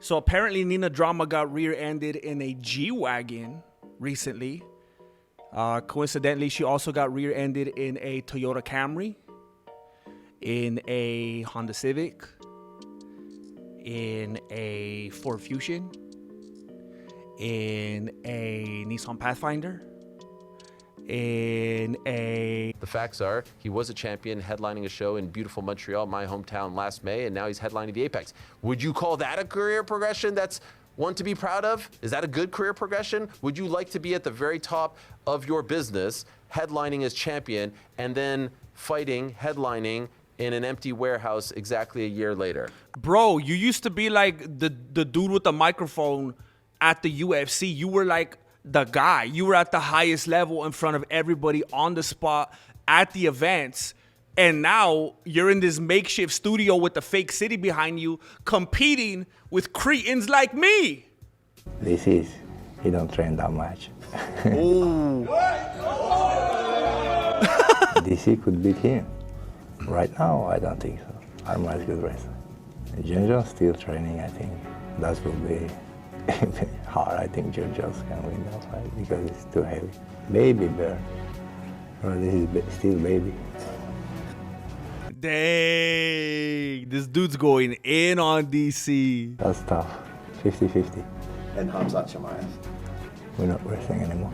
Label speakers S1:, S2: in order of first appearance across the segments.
S1: So apparently Nina Drama got rear-ended in a G-Wagon recently. Coincidentally, she also got rear-ended in a Toyota Camry, in a Honda Civic, in a Ford Fusion, in a Nissan Pathfinder, in a...
S2: The facts are, he was a champion headlining a show in beautiful Montreal, my hometown, last May, and now he's headlining the Apex. Would you call that a career progression that's one to be proud of? Is that a good career progression? Would you like to be at the very top of your business, headlining as champion, and then fighting, headlining in an empty warehouse exactly a year later?
S1: Bro, you used to be like the dude with the microphone at the UFC. You were like the guy. You were at the highest level in front of everybody on the spot at the events. And now you're in this makeshift studio with the fake city behind you, competing with cretins like me.
S3: He don't train that much.
S1: Ooh.
S3: DC could beat him. Right now, I don't think so. Arman is a good wrestler. Junjun still training, I think. That will be hard. I think Junjun can win that fight because it's too heavy. Baby bear. Oh, this is still baby.
S1: Dang, this dude's going in on DC.
S3: That's tough. 50-50.
S4: And Khamzat Chimaev.
S3: We're not wrestling anymore.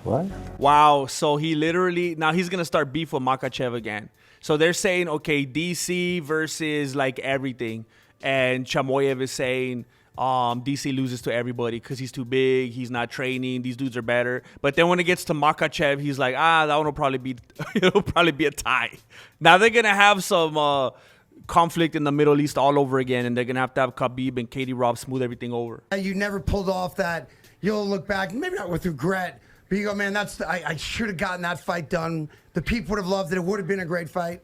S3: What?
S1: Wow, so he literally, now he's going to start beef with Makhachev again. So they're saying, okay, DC versus like everything. And Chimaev is saying DC loses to everybody because he's too big, he's not training, these dudes are better. But then when it gets to Makhachev, he's like, that one will probably be, it'll probably be a tie. Now they're going to have some conflict in the Middle East all over again, and they're going to have Khabib and Kadyrov smooth everything over.
S5: You never pulled off that, you'll look back, maybe not with regret, but you go, man, I should have gotten that fight done. The people would have loved it. It would have been a great fight.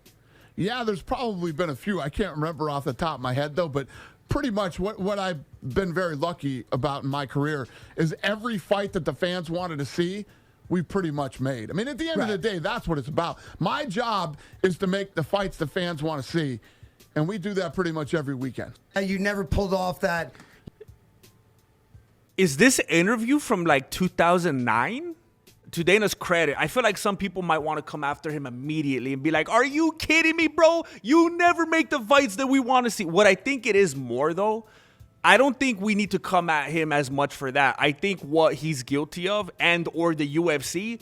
S6: Yeah, there's probably been a few. I can't remember off the top of my head, though, but pretty much what I've been very lucky about in my career is every fight that the fans wanted to see, we pretty much made. I mean, at the end of the day, that's what it's about. My job is to make the fights the fans want to see, and we do that pretty much every weekend.
S5: You never pulled off that.
S1: Is this interview from like 2009? To Dana's credit, I feel like some people might want to come after him immediately and be like, are you kidding me, bro? You never make the fights that we want to see. What I think it is more, though, I don't think we need to come at him as much for that. I think what he's guilty of and or the UFC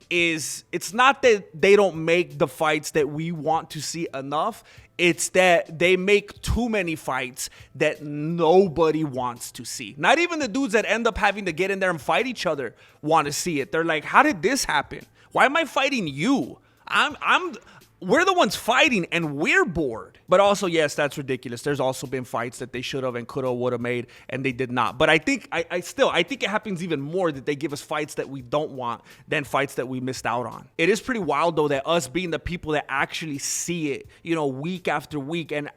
S1: is it's not that they don't make the fights that we want to see enough. It's that they make too many fights that nobody wants to see. Not even the dudes that end up having to get in there and fight each other want to see it. They're like, how did this happen? Why am I fighting you? We're the ones fighting and we're bored. But also, yes, that's ridiculous. There's also been fights that they should have and could have, would have made, and they did not. But I think I think it happens even more that they give us fights that we don't want than fights that we missed out on. It is pretty wild, though, that us being the people that actually see it, week after week and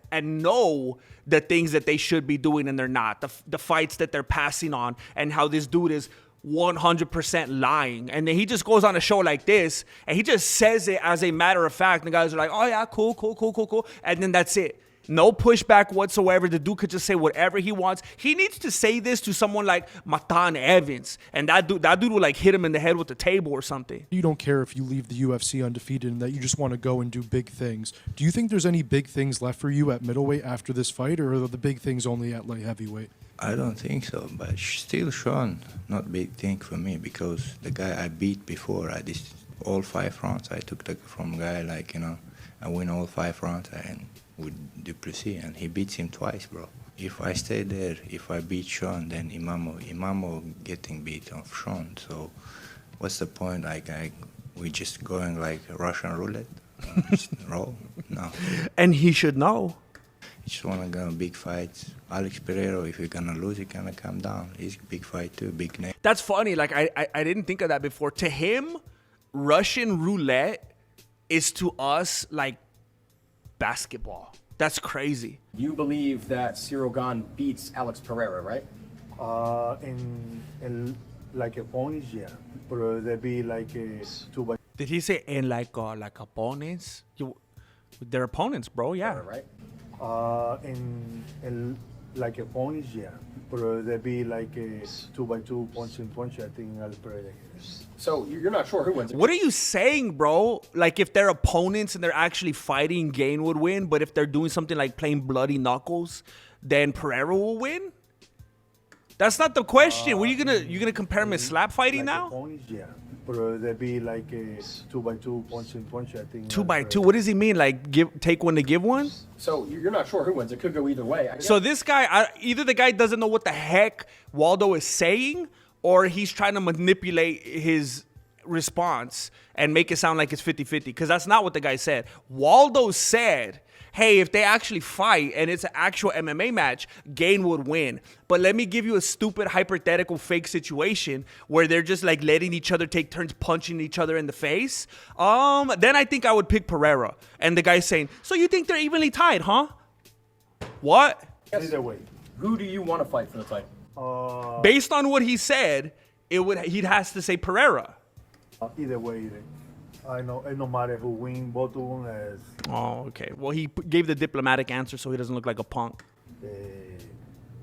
S1: know the things that they should be doing and they're not. The fights that they're passing on and how this dude is 100% lying. And then he just goes on a show like this and he just says it as a matter of fact. And the guys are like, oh yeah, cool. And then that's it. No pushback whatsoever. The dude could just say whatever he wants. He needs to say this to someone like Matan Evans. And that dude will like hit him in the head with a table or something.
S7: You don't care if you leave the UFC undefeated and that you just want to go and do big things. Do you think there's any big things left for you at middleweight after this fight, or are the big things only at light heavyweight?
S3: I don't think so, but still Sean, not big thing for me because the guy I beat before, I did all 5 rounds. I took from guy I win all 5 rounds and with Duplessis, and he beats him twice, bro. If I stay there, if I beat Sean, then Imamo getting beat of Sean. So what's the point? We just going like Russian roulette, just roll? No.
S1: And he should know.
S3: Just want to go big fights. Alex Pereira, if you're going to lose, you're going to come down. He's a big fight too, big name.
S1: That's funny. Like, I didn't think of that before. To him, Russian roulette is to us like basketball. That's crazy.
S8: You believe that Ciryl Gane beats Alex Pereira, right?
S9: In like opponents, yeah. But there be like a 2
S1: Did he say in like opponents? They're opponents, bro. Yeah.
S8: Right.
S9: in Like a points, yeah. But there'd be like a 2x2 punch and punch. I think Alex Pereira.
S8: So you're not sure who wins.
S1: What are you saying, bro? Like, if they're opponents and they're actually fighting, Gane would win. But if they're doing something like playing bloody knuckles, then Pereira will win? That's not the question. What are you gonna compare him as slap fighting
S9: Like
S1: now?
S9: a points, yeah. But there'd be like a 2x2 punch and punch. I think
S1: 2x2. What does he mean? Like, take one to give one?
S8: So you're not sure who wins. It could go either way.
S1: So this guy, either the guy doesn't know what the heck Waldo is saying, or he's trying to manipulate his response and make it sound like it's 50-50, because that's not what the guy said. Waldo said, hey, if they actually fight and it's an actual MMA match, Gane would win. But let me give you a stupid, hypothetical, fake situation where they're just like letting each other take turns punching each other in the face. Then I think I would pick Pereira. And the guy's saying, so you think they're evenly tied, huh? What?
S9: Either way.
S8: Who do you want to fight for the title?
S1: Based on what he said, he'd has to say Pereira.
S9: Either way. I know it no matter who win, both of them as
S1: Oh, okay. Well, he gave the diplomatic answer so he doesn't look like a punk.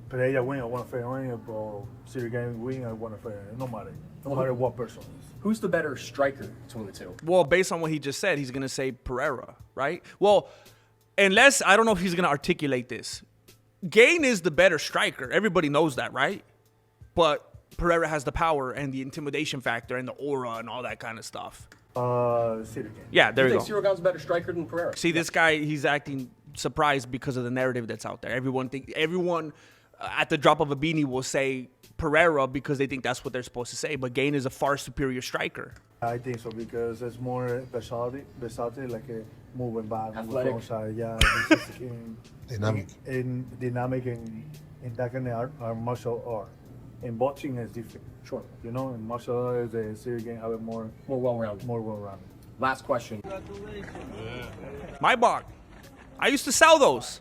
S9: Pereira win, I want to fight on him, or Ciryl Gane win, I want to fight on him. No matter what person is.
S8: Who's the better striker between the two?
S1: Well, based on what he just said, he's going to say Pereira, right? Well, unless, I don't know if he's going to articulate this. Gane is the better striker. Everybody knows that, right? But Pereira has the power and the intimidation factor and the aura and all that kind of stuff.
S9: Ciryl Gane.
S1: Yeah, there you
S8: You
S1: go.
S8: think Ciryl Gane's a better striker than Pereira?
S1: See, this guy, he's acting surprised because of the narrative that's out there. Everyone at the drop of a beanie will say Pereira because they think that's what they're supposed to say. But Gane is a far superior striker.
S9: I think so because it's more versatility, like a moving back,
S8: Athletic.
S9: moving side, yeah,
S4: Dynamic.
S9: and dynamic and that kind of art, martial art. In boxing is different.
S8: Sure.
S9: You know, in martial art, the Ciryl Gane have it more
S8: well-rounded.
S9: well-rounded.
S8: Last question.
S1: Maybach. I used to sell those.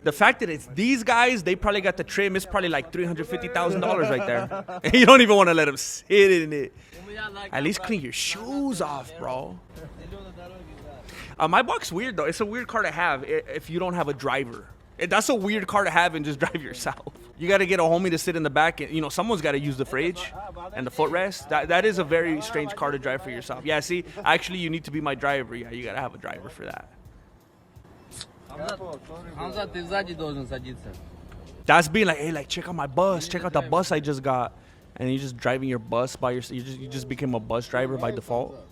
S1: The fact that it's these guys, they probably got the trim. It's probably like $350,000 right there. And you don't even want to let them sit in it. At least clean your shoes off, bro. Maybach's weird, though. It's a weird car to have if you don't have a driver. That's a weird car to have and just drive yourself. You got to get a homie to sit in the back. And, someone's got to use the fridge and the footrest. That is a very strange car to drive for yourself. Yeah, see, actually, you need to be my driver. Yeah, you got to have a driver for that.
S10: Khamzat, ты сзади должен садиться.
S1: That's being like, hey, like, check out my bus. Check out the bus I just got. And you're just driving your bus by yourself. You just became a bus driver by default.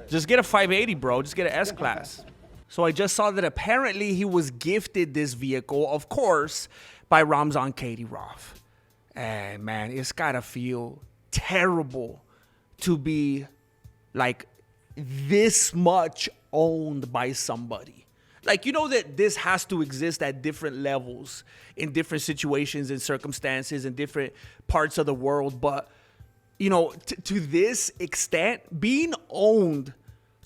S1: Just get a 580, bro. Just get an S-Class. So I just saw that apparently he was gifted this vehicle, of course, by Ramzan Kadyrov. And, man, it's got to feel terrible to be, like, this much owned by somebody. Like, you know that this has to exist at different levels, in different situations and circumstances, in different parts of the world. But, to this extent, being owned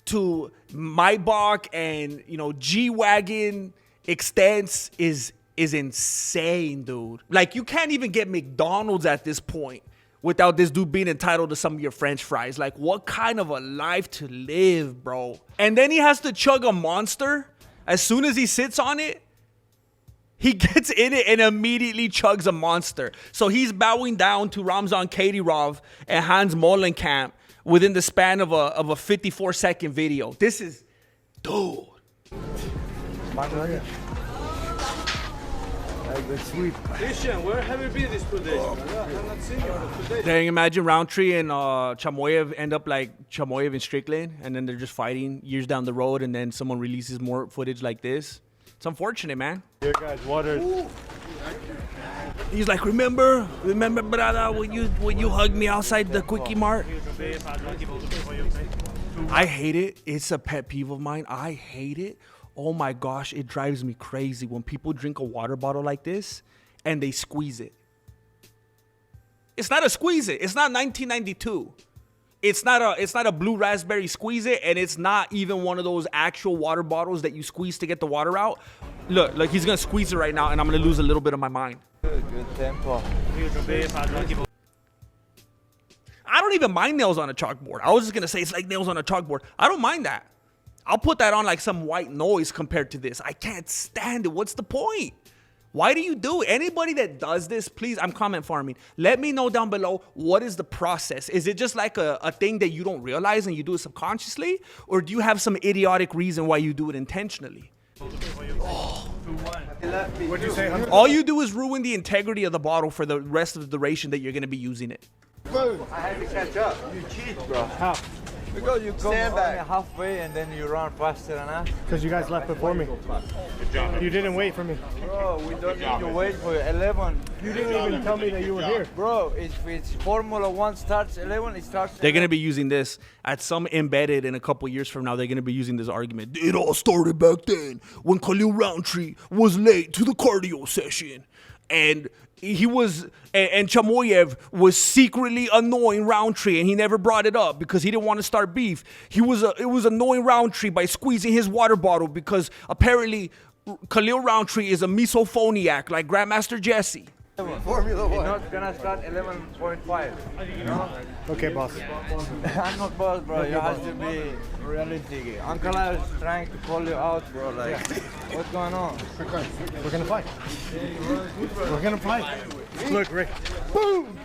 S1: to Maybach and, G-Wagon extents is insane, dude. Like, you can't even get McDonald's at this point without this dude being entitled to some of your French fries. Like, what kind of a life to live, bro? And then he has to chug a Monster. As soon as he sits on it, he gets in it and immediately chugs a Monster. So he's bowing down to Ramzan Kadyrov and Hans Molenkamp within the span of a 54-second video. This is, dude.
S10: Christian, where have you been this 2 days? I'm not seeing you today.
S1: Dang, imagine Rountree and Chimaev end up like Chimaev and Strickland, and then they're just fighting years down the road, and then someone releases more footage like this. It's unfortunate, man.
S9: Here, guys, water.
S1: He's like, remember, brother, when you hugged me outside the Quickie Mart? I hate it. It's a pet peeve of mine. I hate it. Oh my gosh, it drives me crazy when people drink a water bottle like this and they squeeze it. It's not a squeeze it. It's not 1992. It's not a blue raspberry squeeze it, and it's not even one of those actual water bottles that you squeeze to get the water out. Look, he's gonna squeeze it right now, and I'm gonna lose a little bit of my mind.
S4: Good tempo.
S1: I don't even mind nails on a chalkboard. I was just gonna say it's like nails on a chalkboard. I don't mind that. I'll put that on like some white noise compared to this. I can't stand it. What's the point? Why do you do it? Anybody that does this, please, I'm comment farming. Let me know down below, what is the process? Is it just like a thing that you don't realize and you do it subconsciously? Or do you have some idiotic reason why you do it intentionally? Oh.
S9: What'd you say, Hunter?
S1: All you do is ruin the integrity of the bottle for the rest of the duration that you're going to be using it.
S4: I had to catch up. You cheat, bro. How? Because you come only halfway and then you run faster than us.
S9: Because you guys left before me. Good job. You didn't wait for me.
S4: Bro, we don't need to wait for 11.
S9: You didn't even tell me that you were here.
S4: Bro, if it's Formula 1 starts 11, it starts 11.
S1: They're going to be using this at some embedded in a couple years from now. They're going to be using this argument. It all started back then when Khalil Rountree was late to the cardio session. And he was, and Chimaev was secretly annoying Rountree, and he never brought it up because he didn't want to start beef. It was annoying Rountree by squeezing his water bottle because apparently Khalil Rountree is a misophoniac like Grandmaster Jesse.
S4: Formula 1. It's not gonna start 11.5. No?
S9: Okay, boss.
S4: I'm not boss, bro. You have to be realistic. Uncle I was trying to call you out, bro. Like, what's going on?
S9: We're gonna fight. We're gonna fight. Look, Rick. Boom!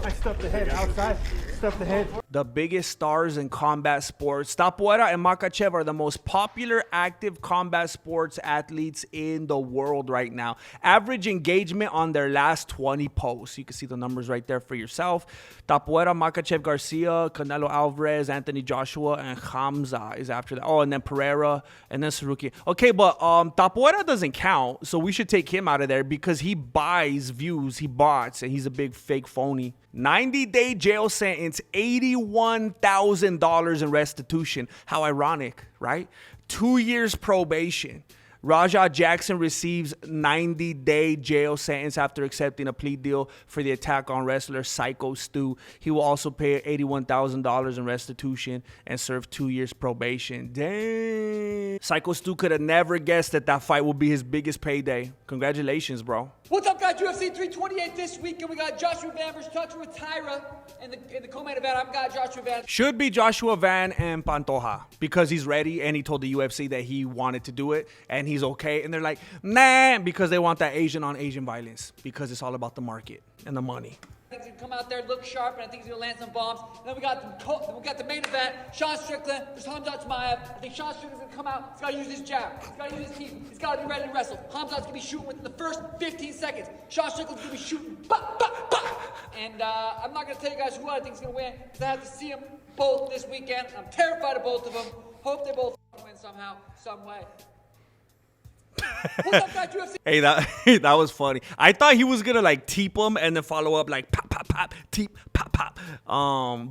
S9: I stuffed the head outside. Stuffed the head.
S1: The biggest stars in combat sports, Topuria and Makhachev, are the most popular active combat sports athletes in the world right now. Average engagement on their last 20 posts. You can see the numbers right there for yourself. Topuria, Makhachev, Garcia, Canelo Alvarez, Anthony Joshua, and Khamzat is after that. Oh, and then Pereira, and then Tsarukyan. Okay, but Topuria doesn't count, so we should take him out of there because he buys views, he bots, and he's a big fake phony. 90-day jail sentence, $81,000 in restitution. How ironic, right? 2 years probation. Rajah Jackson receives 90-day jail sentence after accepting a plea deal for the attack on wrestler Psycho Stu. He will also pay $81,000 in restitution and serve 2 years probation. Dang. Psycho Stu could have never guessed that that fight would be his biggest payday. Congratulations, bro.
S11: What's up, guys? UFC 328 this week, and we got Joshua Van versus Joshua Tyra in the co-main event. I've got Joshua Van.
S1: Should be Joshua Van and Pantoja because he's ready and he told the UFC that he wanted to do it and he's okay. And they're like, nah, because they want that Asian on Asian violence because it's all about the market and the money.
S11: I think he's gonna come out there, look sharp, and I think he's gonna land some bombs. And then we got the main event, Sean Strickland versus Khamzat Chimaev. I think Sean Strickland's gonna come out. He's gotta use his jab. He's gotta use his teeth. He's gotta be ready to wrestle. Khamzat's gonna be shooting within the first 15 seconds. Sean Strickland's gonna be shooting. Bah, bah, bah. And I'm not gonna tell you guys who I think is gonna win because I have to see them both this weekend. I'm terrified of both of them. Hope they both win somehow, some way. What's up, guys? UFC?
S1: Hey, that was funny. I thought he was gonna like teep him and then follow up like pop pop pop teep pop pop.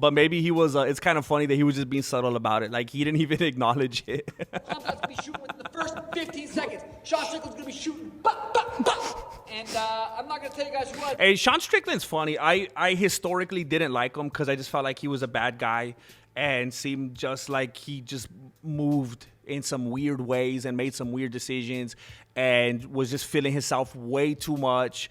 S1: But maybe he was. It's kind of funny that he was just being subtle about it. Like he didn't even acknowledge it.
S11: Khamzat's gonna be shooting within the first 15 seconds. Sean Strickland's gonna be shooting. Bah, bah, bah. And I'm not gonna tell you guys who I.
S1: Hey, Sean Strickland's funny. I historically didn't like him because I just felt like he was a bad guy and seemed just like he just moved in some weird ways and made some weird decisions and was just feeling himself way too much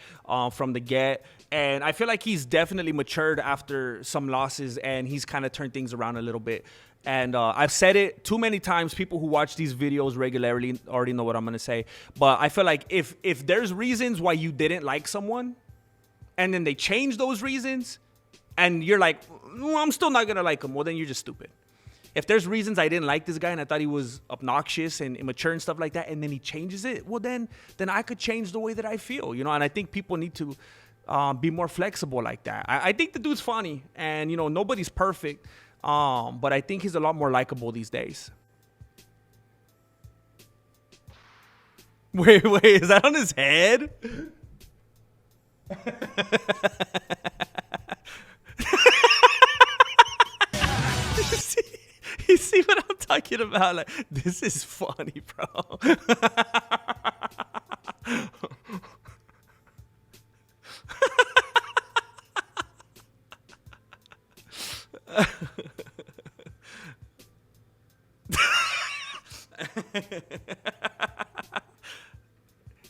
S1: from the get. And I feel like he's definitely matured after some losses and he's kind of turned things around a little bit. And I've said it too many times. People who watch these videos regularly already know what I'm going to say. But I feel like if there's reasons why you didn't like someone and then they change those reasons and you're like, well, I'm still not going to like him, well, then you're just stupid. If there's reasons I didn't like this guy and I thought he was obnoxious and immature and stuff like that, and then he changes it, well, then I could change the way that I feel, you know? And I think people need to be more flexible like that. I think the dude's funny, and, you know, nobody's perfect, but I think he's a lot more likable these days. Wait, is that on his head? You see what I'm talking about? Like, this is funny, bro.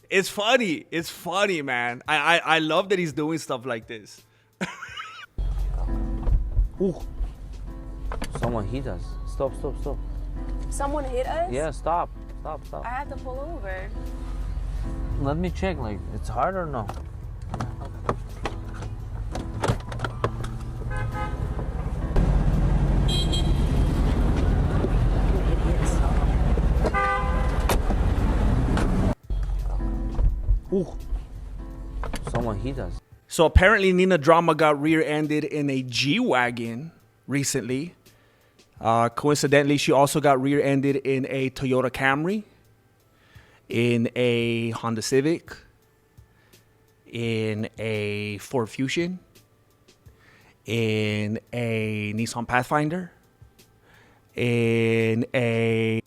S1: It's funny. It's funny, man. I love that he's doing stuff like this.
S12: Ooh. Someone hit us. Stop. Someone hit us?
S13: Yeah, stop.
S12: I have to pull over.
S13: Let me check, like, it's hard or no?
S1: Ooh.
S13: Someone hit us.
S1: So apparently Nina Drama got rear-ended in a G-Wagon recently. Coincidentally, she also got rear-ended in a Toyota Camry, in a Honda Civic, in a Ford Fusion, in a Nissan Pathfinder, in a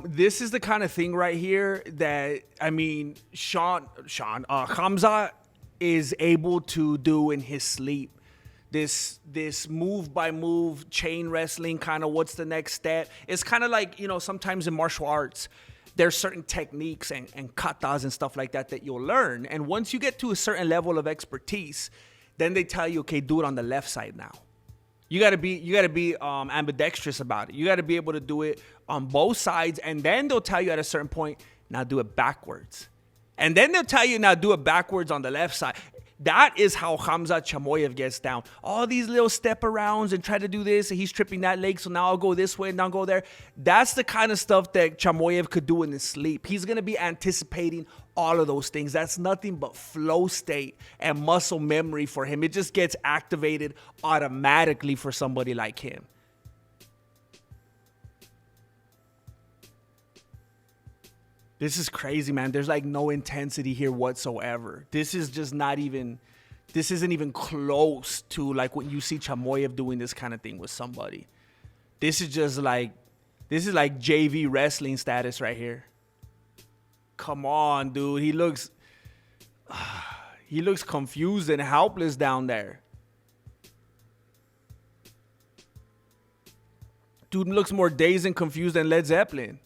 S1: this is the kind of thing right here that, I mean, Khamzat is able to do in his sleep. This move by move chain wrestling, kind of what's the next step. It's kind of like, you know, sometimes in martial arts, there's certain techniques and katas and stuff like that you'll learn. And once you get to a certain level of expertise, then they tell you, okay, do it on the left side now. You gotta be ambidextrous about it. You gotta be able to do it on both sides, and then they'll tell you at a certain point, now do it backwards. And then they'll tell you, now do it backwards on the left side. That is how Khamzat Chimaev gets down. All these little step arounds and try to do this, and he's tripping that leg, so now I'll go this way and now go there. That's the kind of stuff that Chimaev could do in his sleep. He's gonna be anticipating all of those things. That's nothing but flow state and muscle memory for him. It just gets activated automatically for somebody like him. This is crazy, man. There's like no intensity here whatsoever. This is just not even, this isn't even close to like when you see Chimaev doing this kind of thing with somebody. This is just like, this is like JV wrestling status right here. Come on, dude. He looks confused and helpless down there. Dude looks more dazed and confused than Led Zeppelin.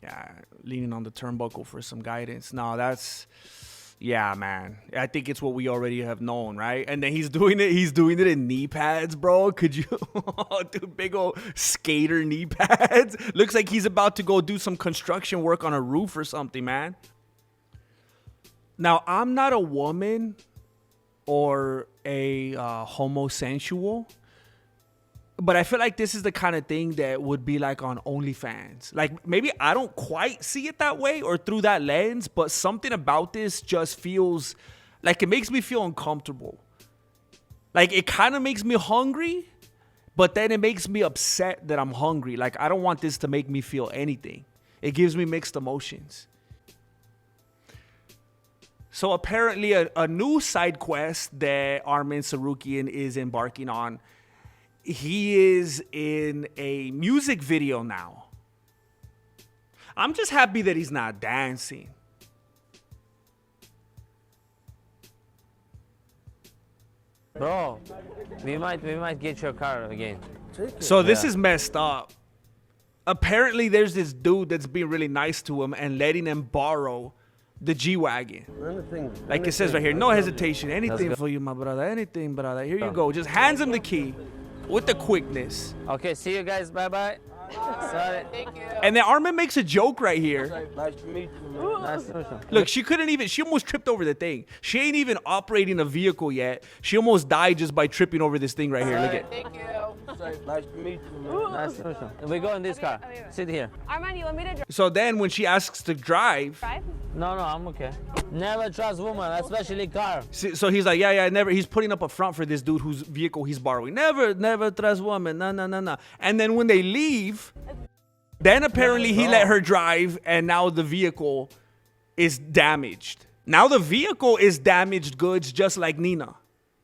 S1: Yeah, leaning on the turnbuckle for some guidance. No, that's, yeah, man. I think it's what we already have known, right? And then he's doing it in knee pads, bro. Could you, dude, big old skater knee pads. Looks like he's about to go do some construction work on a roof or something, man. Now, I'm not a woman or a homosexual, but I feel like this is the kind of thing that would be like on OnlyFans. Like, maybe I don't quite see it that way or through that lens, but something about this just feels like it makes me feel uncomfortable. Like, it kind of makes me hungry, but then it makes me upset that I'm hungry. Like, I don't want this to make me feel anything. It gives me mixed emotions. So apparently a new side quest that Arman Tsarukyan is embarking on, he is in a music video now. I'm just happy that he's not dancing.
S13: Bro, we might get your car again.
S1: So this is messed up. Apparently there's this dude that's being really nice to him and letting him borrow the G-Wagon. Like it says right here, no hesitation. Anything for you, my brother. Anything, brother. Here you go. Just hands him the key. With the quickness.
S13: Okay, see you guys. Bye-bye. Sorry. Thank you.
S1: And then Arman makes a joke right here.
S13: Nice to meet you. Nice to meet you.
S1: Look, she almost tripped over the thing. She ain't even operating a vehicle yet. She almost died just by tripping over this thing right here. Look at.
S13: Thank you. Nice to meet you. Nice to meet you. We go in this car. Sit here.
S12: Arman, you want me to drive?
S1: So then when she asks to drive.
S13: No, I'm okay. Never trust woman, especially car.
S1: So he's like, yeah, never. He's putting up a front for this dude whose vehicle he's borrowing. Never trust woman. No. And then when they leave, then apparently he let her drive, and now the vehicle is damaged. Now the vehicle is damaged goods, just like Nina.